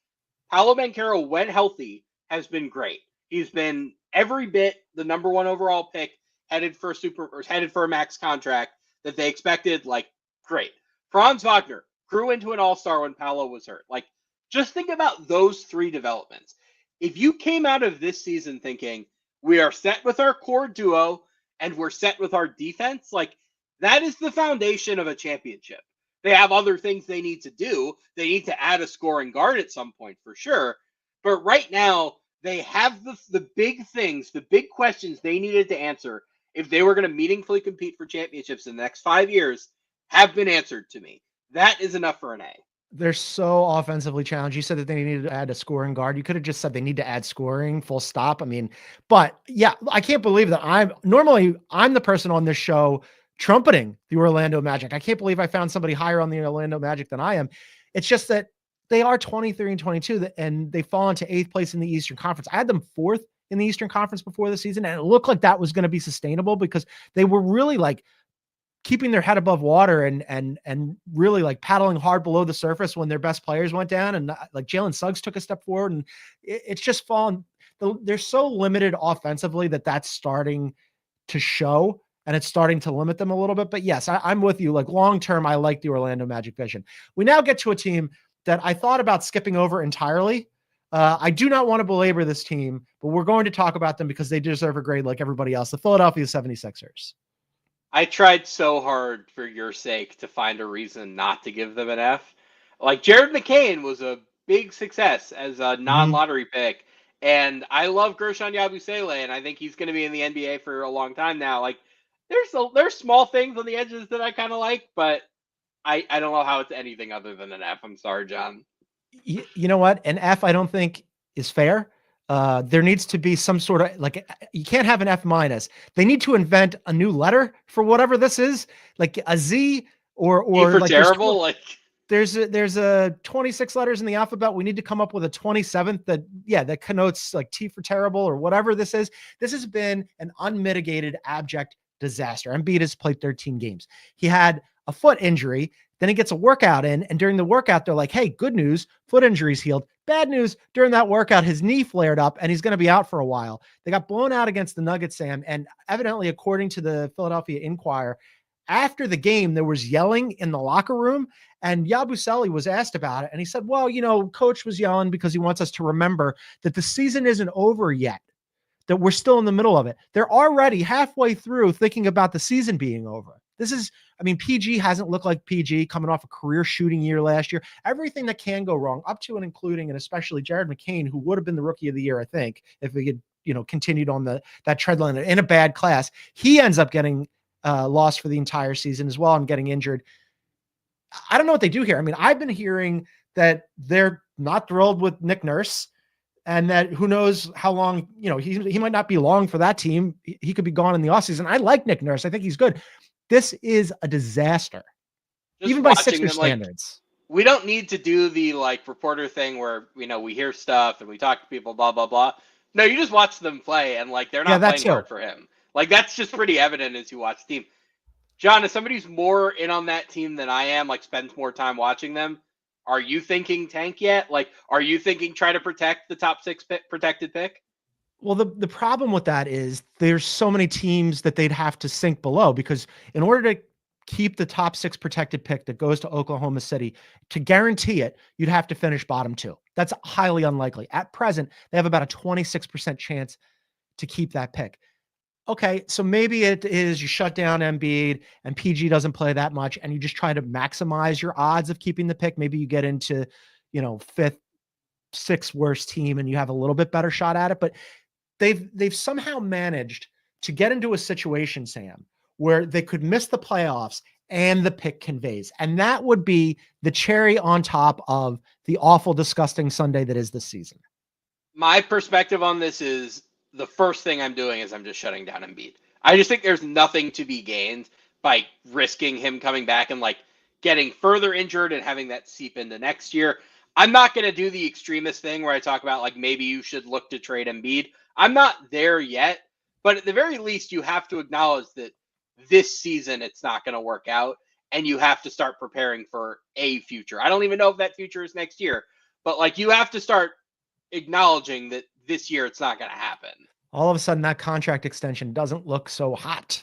Paolo Banchero, when healthy, has been great. He's been every bit the number 1 overall pick, headed for a max contract that they expected. Like great. Franz Wagner grew into an all-star when Paolo was hurt. Like, just think about those 3 developments. If you came out of this season thinking we are set with our core duo and we're set with our defense, like that is the foundation of a championship. They have other things they need to do. They need to add a scoring guard at some point for sure. But right now, they have the big things, the big questions they needed to answer if they were going to meaningfully compete for championships in the next 5 years have been answered to me. That is enough for an A. They're so offensively challenged. You said that they needed to add a scoring guard. You could have just said they need to add scoring, full stop. I mean, but yeah, I can't believe that I'm the person on this show trumpeting the Orlando Magic. I can't believe I found somebody higher on the Orlando Magic than I am. It's just that they are 23 and 22 and they fall into 8th place in the Eastern Conference. I had them 4th in the Eastern Conference before the season, and it looked like that was going to be sustainable because they were really like keeping their head above water and really like paddling hard below the surface when their best players went down. And like Jalen Suggs took a step forward, and it's just fallen. They're so limited offensively that's starting to show, and it's starting to limit them a little bit. But yes, I'm with you. Like long-term, I like the Orlando Magic vision. We now get to a team that I thought about skipping over entirely. I do not want to belabor this team, but we're going to talk about them because they deserve a grade like everybody else. The Philadelphia 76ers. I tried so hard for your sake to find a reason not to give them an F. Like Jared McCain was a big success as a non-lottery pick, and I love Gershon Yabusele, and I think he's going to be in the NBA for a long time now. Like there's small things on the edges that I kind of like, but I don't know how it's anything other than an F. I'm sorry, John. You know what? An F I don't think is fair. There needs to be some sort of like, you can't have an F minus. They need to invent a new letter for whatever this is, like a Z or like terrible. There's a 26 letters in the alphabet. We need to come up with a 27th that connotes like T for terrible or whatever this is. This has been an unmitigated abject disaster. Embiid has played 13 games. He had a foot injury. Then he gets a workout in, and during the workout, they're like, hey, good news, foot injury's healed. Bad news, during that workout, his knee flared up, and he's going to be out for a while. They got blown out against the Nuggets, Sam, and evidently, according to the Philadelphia Inquirer, after the game, there was yelling in the locker room, and Yabusele was asked about it. And he said, well, coach was yelling because he wants us to remember that the season isn't over yet, that we're still in the middle of it. They're already halfway through thinking about the season being over. PG hasn't looked like PG coming off a career shooting year last year. Everything that can go wrong, up to and including, and especially Jared McCain, who would have been the rookie of the year, I think, if we had, continued on that tread line in a bad class. He ends up getting lost for the entire season as well and getting injured. I don't know what they do here. I've been hearing that they're not thrilled with Nick Nurse, and that who knows how long, he might not be long for that team. He could be gone in the offseason. I like Nick Nurse. I think he's good. This is a disaster, even by Sixers standards. We don't need to do the reporter thing where, we hear stuff and we talk to people, blah, blah, blah. No, you just watch them play, and they're not playing hard for him. That's just pretty evident as you watch the team. John, as somebody who's more in on that team than I am, spends more time watching them, are you thinking tank yet? Are you thinking try to protect the top 6 protected pick? Well, the problem with that is there's so many teams that they'd have to sink below, because in order to keep the top 6 protected pick that goes to Oklahoma City, to guarantee it, you'd have to finish bottom 2. That's highly unlikely. At present, they have about a 26% chance to keep that pick. Okay, so maybe it is you shut down Embiid and PG doesn't play that much, and you just try to maximize your odds of keeping the pick. Maybe you get into, 5th, 6th worst team and you have a little bit better shot at it. But they've somehow managed to get into a situation, Sam, where they could miss the playoffs and the pick conveys. And that would be the cherry on top of the awful, disgusting Sunday that is this season. My perspective on this is the first thing I'm doing is I'm just shutting down Embiid. I just think there's nothing to be gained by risking him coming back and getting further injured and having that seep into next year. I'm not going to do the extremist thing where I talk about maybe you should look to trade Embiid. I'm not there yet, but at the very least, you have to acknowledge that this season it's not going to work out, and you have to start preparing for a future. I don't even know if that future is next year, but you have to start acknowledging that this year it's not going to happen. All of a sudden, that contract extension doesn't look so hot.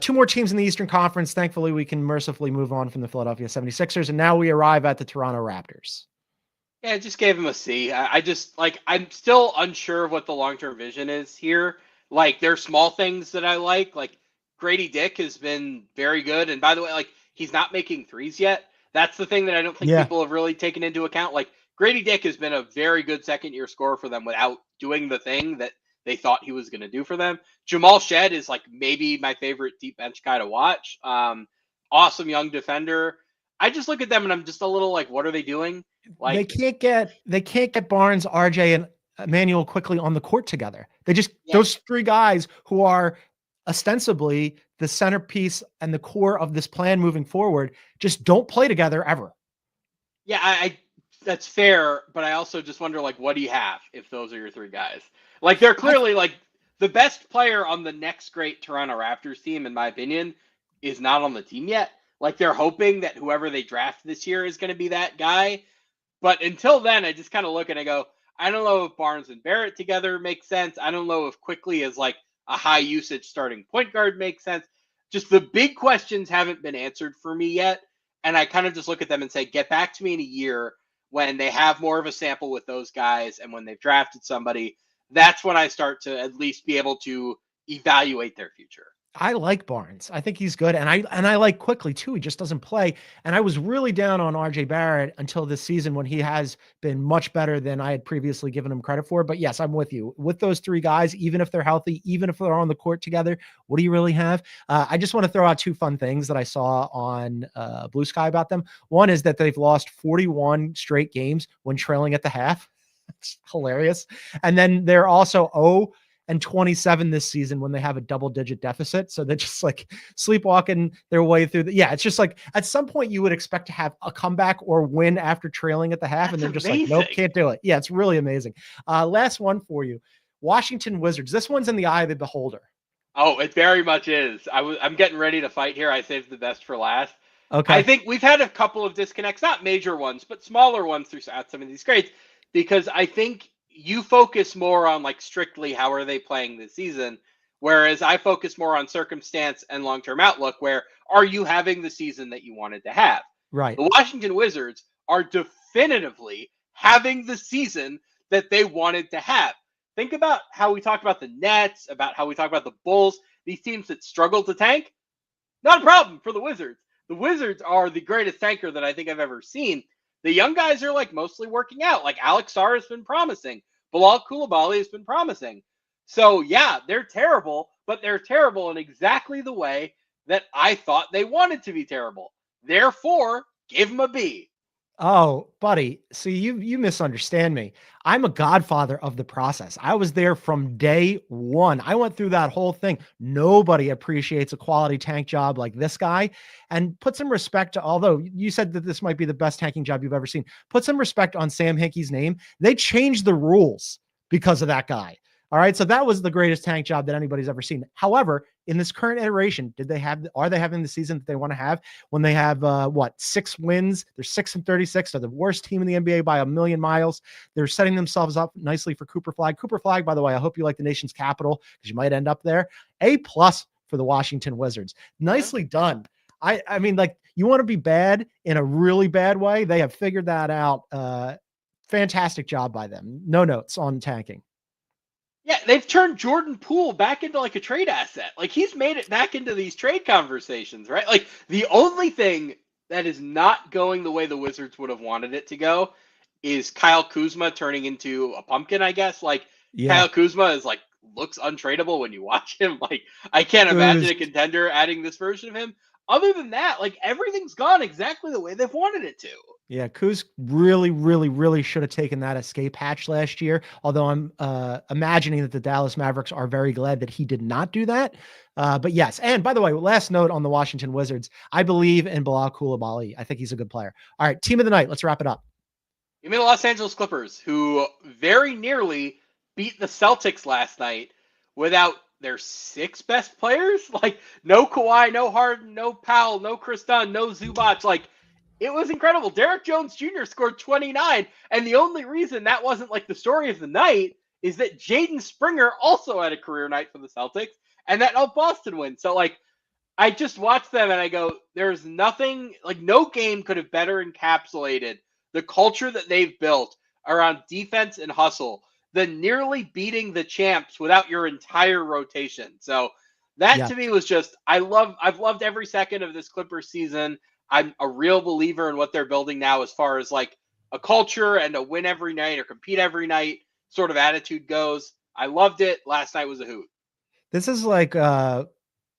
2 more teams in the Eastern Conference. Thankfully, we can mercifully move on from the Philadelphia 76ers, and now we arrive at the Toronto Raptors. Yeah, I just gave him a C. I just I'm still unsure of what the long-term vision is here. There's small things that I like Grady Dick has been very good. And by the way, he's not making threes yet. That's the thing that I don't think people have really taken into account. Grady Dick has been a very good second-year scorer for them without doing the thing that they thought he was going to do for them. Jamal Shed is maybe my favorite deep bench guy to watch. Awesome young defender. I just look at them and I'm just a little what are they doing? They can't get Barnes, RJ, and Emmanuel quickly on the court together. They just those 3 guys who are ostensibly the centerpiece and the core of this plan moving forward just don't play together ever. Yeah, I that's fair, but I also just wonder what do you have if those are your 3 guys? They're clearly the best player on the next great Toronto Raptors team, in my opinion, is not on the team yet. They're hoping that whoever they draft this year is going to be that guy. But until then, I just kind of look and I go, I don't know if Barnes and Barrett together makes sense. I don't know if Quickly as a high usage starting point guard makes sense. Just the big questions haven't been answered for me yet. And I kind of just look at them and say, get back to me in a year when they have more of a sample with those guys. And when they've drafted somebody, that's when I start to at least be able to evaluate their future. I like Barnes. I think he's good. And I like Quickly too. He just doesn't play. And I was really down on RJ Barrett until this season when he has been much better than I had previously given him credit for. But yes, I'm with you. With those 3 guys, even if they're healthy, even if they're on the court together, what do you really have? I just want to throw out 2 fun things that I saw on Blue Sky about them. One is that they've lost 41 straight games when trailing at the half. It's hilarious. And then they're also 0-27 this season when they have a double-digit deficit. So they're just sleepwalking their way through it's just at some point you would expect to have a comeback or win after trailing at the half. And they're just nope, can't do it. Yeah, it's really amazing. Last one for you. Washington Wizards. This one's in the eye of the beholder. Oh, it very much is. I'm getting ready to fight here. I saved the best for last. Okay. I think we've had a couple of disconnects, not major ones, but smaller ones throughout some of these grades, because I think you focus more on strictly how are they playing this season, Whereas I focus more on circumstance and long-term outlook, where are you having the season that you wanted to have? Right. The Washington Wizards are definitively having the season that they wanted to have. Think about how we talked about the Nets, about how we talked about the Bulls, these teams that struggled to tank. Not a problem for the Wizards. The Wizards are the greatest tanker that I think I've ever seen. The young guys are like mostly working out. Like Alex Sarr has been promising. Bilal Coulibaly has been promising. So yeah, they're terrible, but they're terrible in exactly the way that I thought they wanted to be terrible. Therefore, give them a B. Oh, buddy. See, you misunderstand me. I'm a godfather of the process. I was there from day one. I went through that whole thing. Nobody appreciates a quality tank job like this guy. And put some respect to, although you said that this might be the best tanking job you've ever seen, put some respect on Sam Hinkie's name. They changed the rules because of that guy. All right. So that was the greatest tank job that anybody's ever seen. However, in this current iteration, are they having the season that they want to have when they have 6 wins? They're 6-36. They're the worst team in the NBA by a million miles. They're setting themselves up nicely for Cooper Flag. Cooper Flag, by the way, I hope you like the nation's capital because you might end up there. A+ for the Washington Wizards. Nicely done. I mean, like, you want to be bad in a really bad way. They have figured that out. Fantastic job by them. No notes on tanking. Yeah, they've turned Jordan Poole back into like a trade asset. Like he's made it back into these trade conversations, right? Like the only thing that is not going the way the Wizards would have wanted it to go is Kyle Kuzma turning into a pumpkin, I guess. Like Kyle Kuzma is like looks untradeable when you watch him. Like I can't imagine a contender adding this version of him. Other than that, like everything's gone exactly the way they've wanted it to. Yeah, Kuz really, really, really should have taken that escape hatch last year. Although I'm imagining that the Dallas Mavericks are very glad that he did not do that. But yes, and by the way, last note on the Washington Wizards, I believe in Bilal Coulibaly. I think he's a good player. All right, team of the night. Let's wrap it up. You mean the Los Angeles Clippers, who very nearly beat the Celtics last night without their 6 best players? Like no Kawhi, no Harden, no Powell, no Chris Dunn, no Zubac. Like it was incredible. Derek Jones Jr. scored 29, and the only reason that wasn't like the story of the night is that Jaden Springer also had a career night for the Celtics, and that helped Boston win. So, like, I just watched them, and I go, there's nothing, like, no game could have better encapsulated the culture that they've built around defense and hustle than nearly beating the champs without your entire rotation. So, that to me was just, I've loved every second of this Clippers season. I'm a real believer in what they're building now as far as like a culture and a win every night or compete every night sort of attitude goes. I loved it. Last night was a hoot. This is like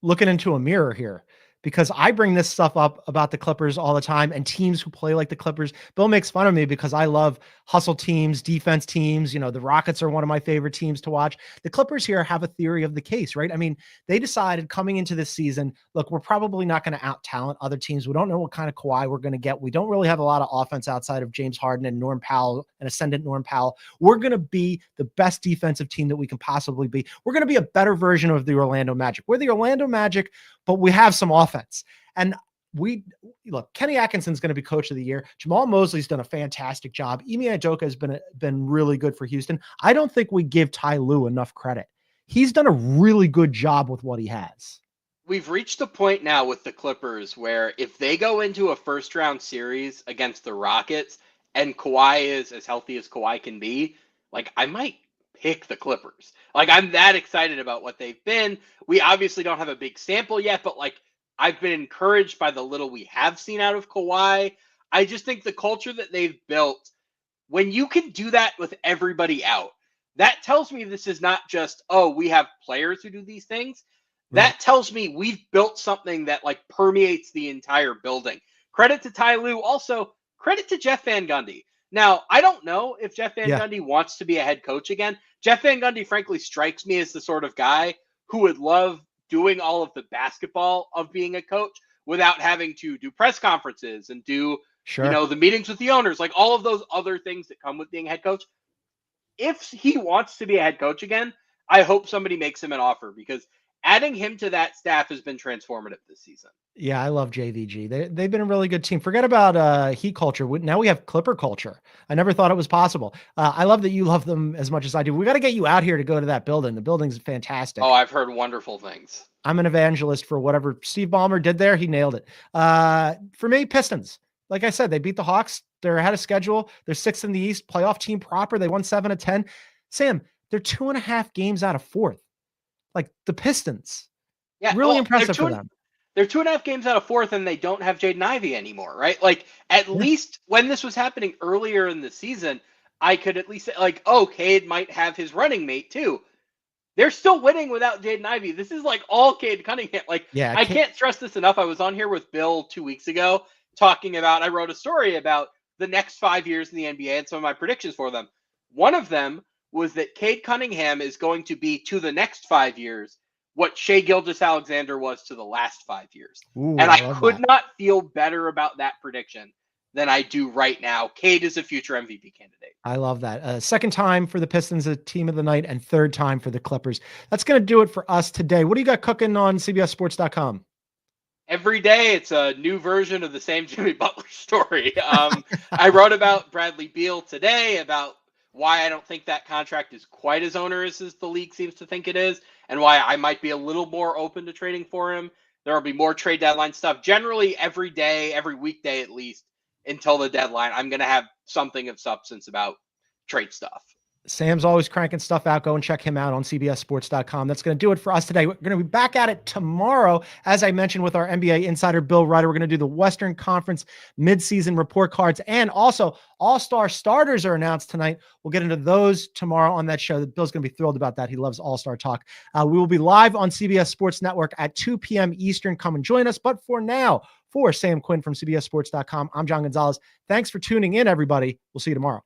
looking into a mirror here, because I bring this stuff up about the Clippers all the time and teams who play like the Clippers. Bill makes fun of me because I love hustle teams, defense teams. You know, the Rockets are one of my favorite teams to watch. The Clippers here have a theory of the case, right? I mean, they decided coming into this season, look, we're probably not going to out-talent other teams. We don't know what kind of Kawhi we're going to get. We don't really have a lot of offense outside of James Harden and Norm Powell, an ascendant Norm Powell. We're going to be the best defensive team that we can possibly be. We're going to be a better version of the Orlando Magic. We're the Orlando Magic, but we have some offense. And look, Kenny Atkinson's going to be coach of the year. Jamal Mosley's done a fantastic job. Ime Udoka has been really good for Houston. I don't think we give Ty Lue enough credit. He's done a really good job with what he has. We've reached a point now with the Clippers where if they go into a first round series against the Rockets and Kawhi is as healthy as Kawhi can be, like I might pick the Clippers. Like I'm that excited about what they've been. We obviously don't have a big sample yet, but like I've been encouraged by the little we have seen out of Kawhi. I just think the culture that they've built, when you can do that with everybody out, that tells me this is not just, oh, we have players who do these things. Right. That tells me we've built something that like permeates the entire building. Credit to Ty Lue. Also, credit to Jeff Van Gundy. Now, I don't know if Jeff Van Gundy wants to be a head coach again. Jeff Van Gundy, frankly, strikes me as the sort of guy who would love doing all of the basketball of being a coach without having to do press conferences and do, you know, the meetings with the owners, like all of those other things that come with being a head coach. If he wants to be a head coach again, I hope somebody makes him an offer, because adding him to that staff has been transformative this season. Yeah, I love JVG. They've been a really good team. Forget about Heat culture. Now we have Clipper culture. I never thought it was possible. I love that you love them as much as I do. We got to get you out here to go to that building. The building's fantastic. Oh, I've heard wonderful things. I'm an evangelist for whatever Steve Ballmer did there. He nailed it. For me, Pistons. Like I said, they beat the Hawks. They're ahead of schedule. They're 6th in the East, playoff team proper. They won 7 of 10. Sam, they're 2.5 games out of 4th. Like the Pistons. Yeah, really impressive for them. They're 2.5 games out of 4th, and they don't have Jaden Ivey anymore, right? Like, at least when this was happening earlier in the season, I could at least say, like, oh, Cade might have his running mate too. They're still winning without Jaden Ivey. This is like all Cade Cunningham. Like, yeah, I can't stress this enough. I was on here with Bill 2 weeks ago talking about, I wrote a story about the next 5 years in the NBA and some of my predictions for them. One of them was that Cade Cunningham is going to be, to the next 5 years, what Shai Gilgeous-Alexander was to the last 5 years. Ooh, and I could not feel better about that prediction than I do right now. Cade is a future MVP candidate. I love that. Second time for the Pistons, a team of the night, and third time for the Clippers. That's going to do it for us today. What do you got cooking on CBSSports.com? Every day, it's a new version of the same Jimmy Butler story. I wrote about Bradley Beal today, about why I don't think that contract is quite as onerous as the league seems to think it is, and why I might be a little more open to trading for him. There will be more trade deadline stuff. Generally, every day, every weekday at least, until the deadline, I'm going to have something of substance about trade stuff. Sam's always cranking stuff out. Go and check him out on CBSSports.com. That's going to do it for us today. We're going to be back at it tomorrow, as I mentioned, with our NBA insider, Bill Ryder. We're going to do the Western Conference midseason report cards, and also All-Star starters are announced tonight. We'll get into those tomorrow on that show. Bill's going to be thrilled about that. He loves All-Star talk. We will be live on CBS Sports Network at 2 p.m. Eastern. Come and join us. But for now, for Sam Quinn from CBSSports.com, I'm John Gonzalez. Thanks for tuning in, everybody. We'll see you tomorrow.